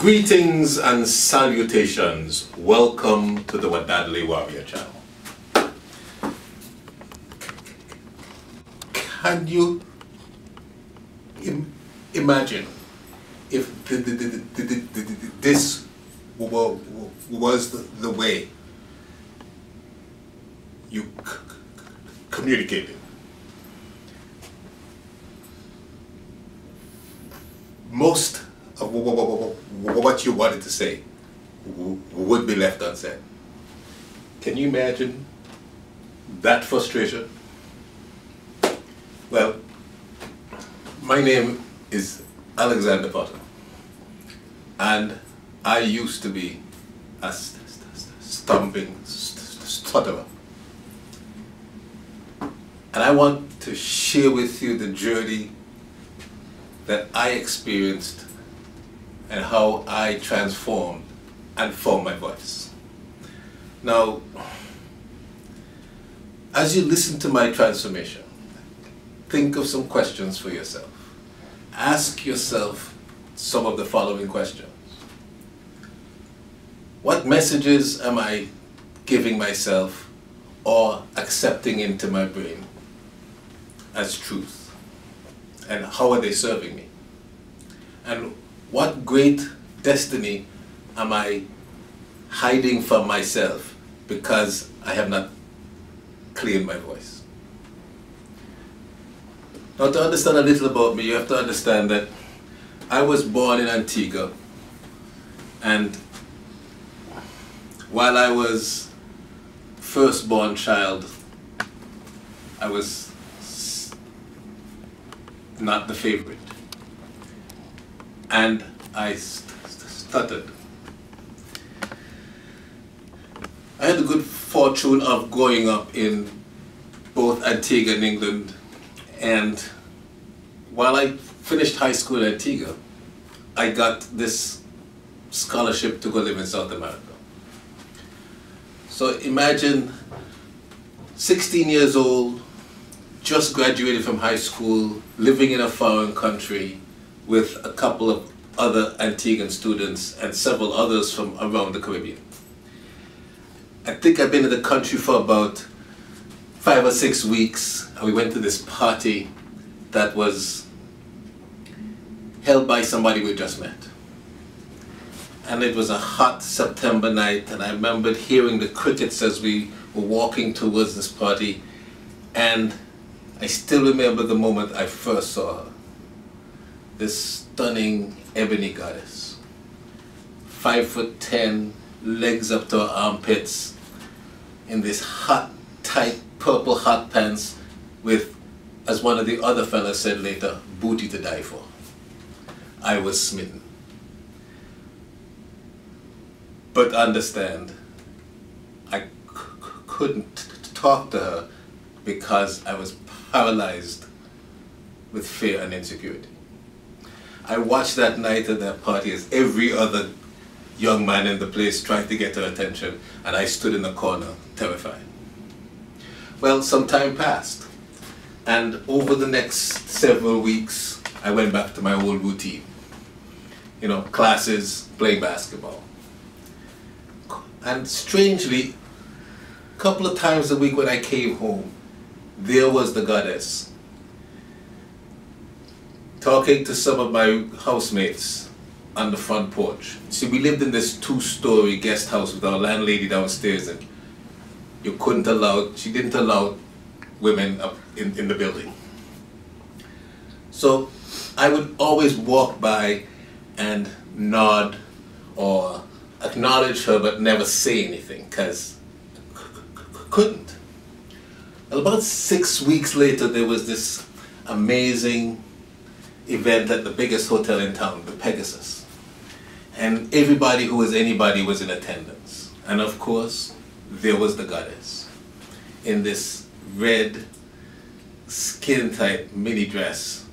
Greetings and salutations. Welcome to the Wadadley Warrior channel. Can you imagine if this was the way you communicated? Most of what you wanted to say would be left unsaid. Can you imagine that frustration? Well, my name is Alexander Potter, and I used to be a Stompin Stutterer. And I want to share with you the journey that I experienced and how I transformed and formed my voice. Now, as you listen to my transformation, think of some questions for yourself. Ask yourself some of the following questions. What messages am I giving myself or accepting into my brain as truth? And how are they serving me? And what great destiny am I hiding from myself because I have not cleared my voice? Now, to understand a little about me, you have to understand that I was born in Antigua, and while I was firstborn child, I was not the favorite, and I stuttered. I had the good fortune of growing up in both Antigua and England, and while I finished high school in Antigua, I got this scholarship to go live in South America. So imagine 16 years old, just graduated from high school, living in a foreign country with a couple of other Antiguan students and several others from around the Caribbean. I think I've been in the country for about 5 or 6 weeks, and we went to this party that was held by somebody we just met. And it was a hot September night, and I remembered hearing the crickets as we were walking towards this party, and I still remember the moment I first saw her. This stunning ebony goddess. 5'10", legs up to her armpits, in this hot, tight, purple hot pants with, as one of the other fellas said later, booty to die for. I was smitten. But understand, I couldn't talk to her because I was paralyzed with fear and insecurity. I watched that night at that party as every other young man in the place tried to get her attention, and I stood in the corner, terrified. Well, some time passed, and over the next several weeks, I went back to my old routine. You know, classes, playing basketball. And strangely, a couple of times a week when I came home, there was the goddess, talking to some of my housemates on the front porch. See, we lived in this 2-story guest house with our landlady downstairs, and she didn't allow women up in the building. So I would always walk by and nod or acknowledge her but never say anything because couldn't. Well, about 6 weeks later, there was this amazing event at the biggest hotel in town, the Pegasus. And everybody who was anybody was in attendance. And of course, there was the goddess in this red, skin-tight mini dress.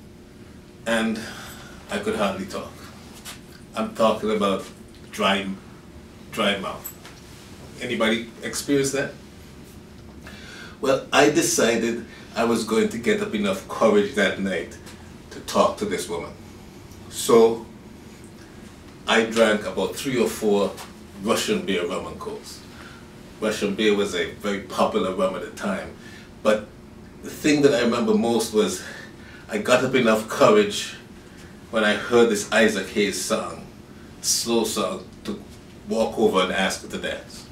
And I could hardly talk. I'm talking about dry mouth. Anybody experience that? Well, I decided I was going to get up enough courage that night to talk to this woman. So I drank about 3 or 4 Russian beer rum and cokes. Russian beer was a very popular rum at the time. But the thing that I remember most was I got up enough courage when I heard this Isaac Hayes song, slow song, to walk over and ask her to dance.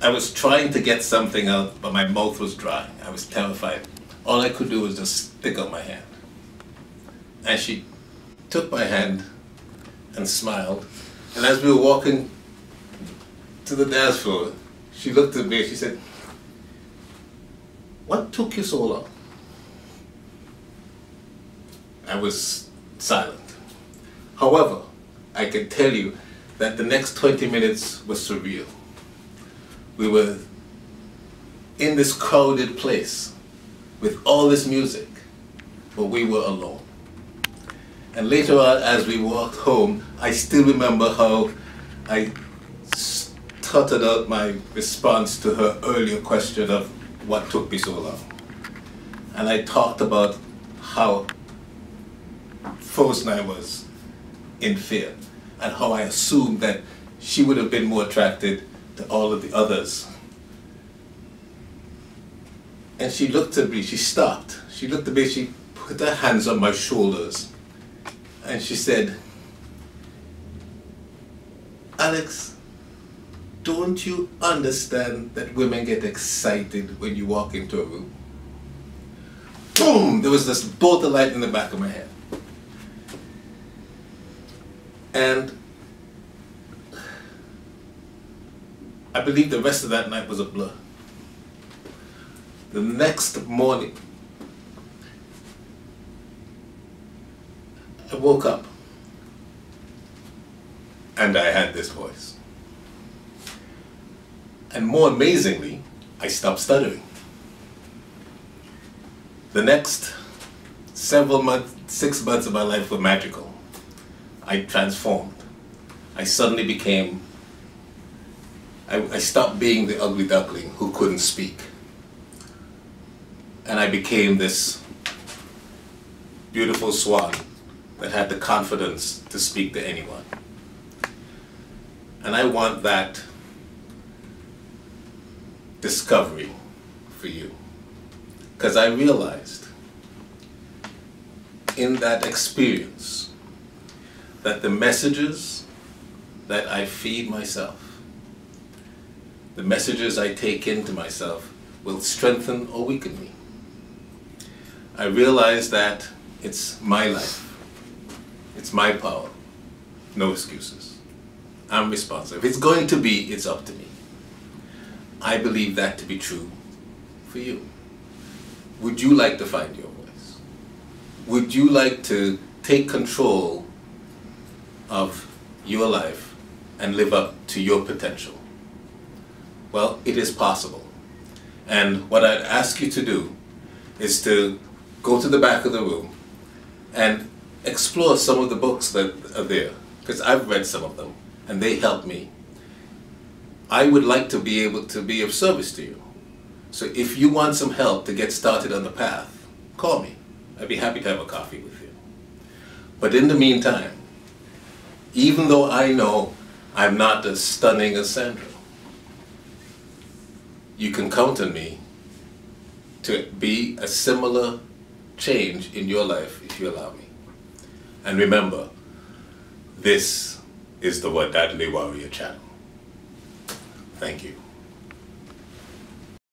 I was trying to get something out, but my mouth was dry. I was terrified. All I could do was just stick out my hand. And she took my hand and smiled. And as we were walking to the dance floor, she looked at me and she said, "What took you so long?" I was silent. However, I can tell you that the next 20 minutes was surreal. We were in this crowded place with all this music, but we were alone. And later on, as we walked home, I still remember how I stuttered out my response to her earlier question of what took me so long. And I talked about how frozen I was in fear, and how I assumed that she would have been more attracted to all of the others. And she looked at me, she stopped. She looked at me, she put her hands on my shoulders, and she said, "Alex, don't you understand that women get excited when you walk into a room?" Boom! There was this bolt of light in the back of my head. And I believe the rest of that night was a blur. The next morning, I woke up and I had this voice. And more amazingly, I stopped stuttering. The next several months, 6 months of my life were magical. I transformed. I suddenly became, I stopped being the ugly duckling who couldn't speak. And I became this beautiful swan that had the confidence to speak to anyone. And I want that discovery for you. Because I realized in that experience that the messages that I feed myself, the messages I take into myself, will strengthen or weaken me. I realize that it's my life, it's my power, no excuses. I'm responsible. If it's going to be, it's up to me. I believe that to be true for you. Would you like to find your voice? Would you like to take control of your life and live up to your potential? Well, it is possible. And what I'd ask you to do is to go to the back of the room and explore some of the books that are there, because I've read some of them and they help me. I would like to be able to be of service to you. So if you want some help to get started on the path, call me. I'd be happy to have a coffee with you. But in the meantime, even though I know I'm not as stunning as Sandra, you can count on me to be a similar change in your life if you allow me. And remember, this is the Wadadli Warrior channel. Thank you.